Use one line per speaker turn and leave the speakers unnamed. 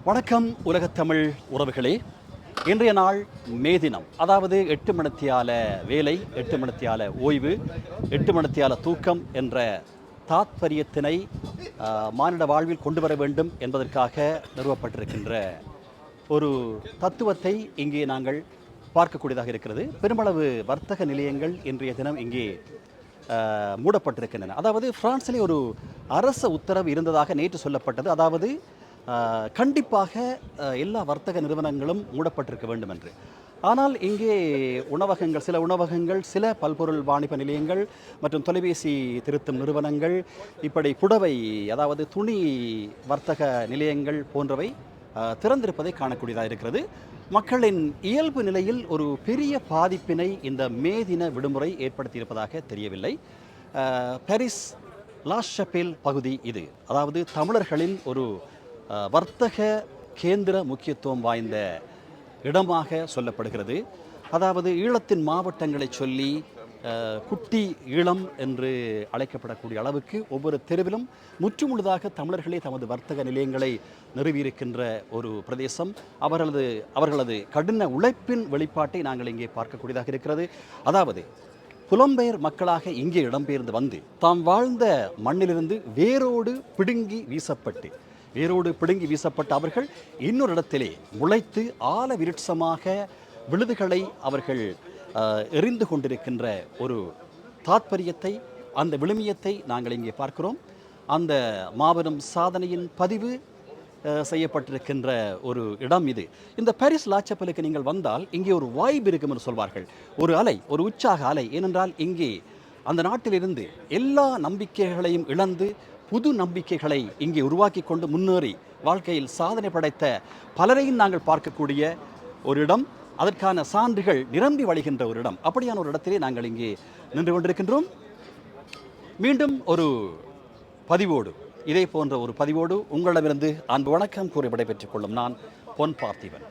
வணக்கம் உலகத்தமிழ் உறவுகளே. இன்றைய நாள் மே தினம், அதாவது 8 மணித்தியால வேலை, 8 மணித்தியால ஓய்வு, 8 மணித்தியால தூக்கம் என்ற தாத்பரியத்தினை மானிட வாழ்வில் கொண்டு வர வேண்டும் என்பதற்காக நிறுவப்பட்டிருக்கின்ற ஒரு தத்துவத்தை இங்கே நாங்கள் பார்க்கக்கூடியதாக இருக்கிறது. பெருமளவு வர்த்தக நிலையங்கள் இன்றைய தினம் இங்கே மூடப்பட்டிருக்கின்றன. அதாவது பிரான்சிலே ஒரு அரச உத்தரவு இருந்ததாக நேற்று சொல்லப்பட்டது. அதாவது கண்டிப்பாக எல்லா வர்த்தக நிறுவனங்களும் மூடப்பட்டிருக்க வேண்டும் என்று. ஆனால் இங்கே உணவகங்கள், சில உணவகங்கள், சில பல்பொருள் வாணிப நிலையங்கள் மற்றும் தொலைபேசி திருத்தும் நிறுவனங்கள், இப்படி புடவை, அதாவது துணி வர்த்தக நிலையங்கள் போன்றவை திறந்திருப்பதை காணக்கூடியதாக இருக்கிறது. மக்களின் இயல்பு நிலையில் ஒரு பெரிய பாதிப்பினை இந்த மே தின விடுமுறை ஏற்படுத்தியிருப்பதாக தெரியவில்லை. பாரிஸ் லா ஷப்பேல் பகுதி இது, அதாவது தமிழர்களின் ஒரு வர்த்தக கேந்திர முக்கியத்துவம் வாய்ந்த இடமாக சொல்லப்படுகிறது. அதாவது ஈழத்தின் மாவட்டங்களை சொல்லி குட்டி ஈழம் என்று அழைக்கப்படக்கூடிய அளவுக்கு ஒவ்வொரு தெருவிலும் முற்றுமுழுதாக தமிழர்களே தமது வர்த்தக நிலையங்களை நிறுவியிருக்கின்ற ஒரு பிரதேசம். அவர்களது கடின உழைப்பின் வெளிப்பாட்டை நாங்கள் இங்கே பார்க்கக்கூடியதாக இருக்கிறது. அதாவது புலம்பெயர் மக்களாக இங்கே இடம்பெயர்ந்து வந்து தாம் வாழ்ந்த மண்ணிலிருந்து வேரோடு பிடுங்கி வீசப்பட்ட அவர்கள் இன்னொரு இடத்திலே முளைத்து ஆல விருட்சமாக விழுதுகளை அவர்கள் எறிந்து கொண்டிருக்கின்ற ஒரு தாத்பரியத்தை, அந்த விழுமியத்தை நாங்கள் இங்கே பார்க்கிறோம். அந்த மாபெரும் சாதனையின் பதிவு செய்யப்பட்டிருக்கின்ற ஒரு இடம் இது. இந்த பாரிஸ் லா ஷப்பேலுக்கு நீங்கள் வந்தால் இங்கே ஒரு வைப் இருக்கும் என்று சொல்வார்கள். ஒரு அலை, ஒரு உற்சாக அலை. ஏனென்றால் இங்கே அந்த நாட்டிலிருந்து எல்லா நம்பிக்கைகளையும் இழந்து புது நம்பிக்கைகளை இங்கே உருவாக்கி கொண்டு முன்னேறி வாழ்க்கையில் சாதனை படைத்த பலரையும் நாங்கள் பார்க்கக்கூடிய ஒரு இடம். அதற்கான சான்றுகள் நிரம்பி வழிகின்ற ஒரு இடம். அப்படியான ஒரு இடத்திலே நாங்கள் இங்கே நின்று கொண்டிருக்கின்றோம். மீண்டும் ஒரு பதிவோடு, இதே போன்ற ஒரு பதிவோடு உங்களிடமிருந்து அன்பு வணக்கம் கூறி விடைபெற்றுக் கொள்ளும் நான் பொன் பார்த்திபன்.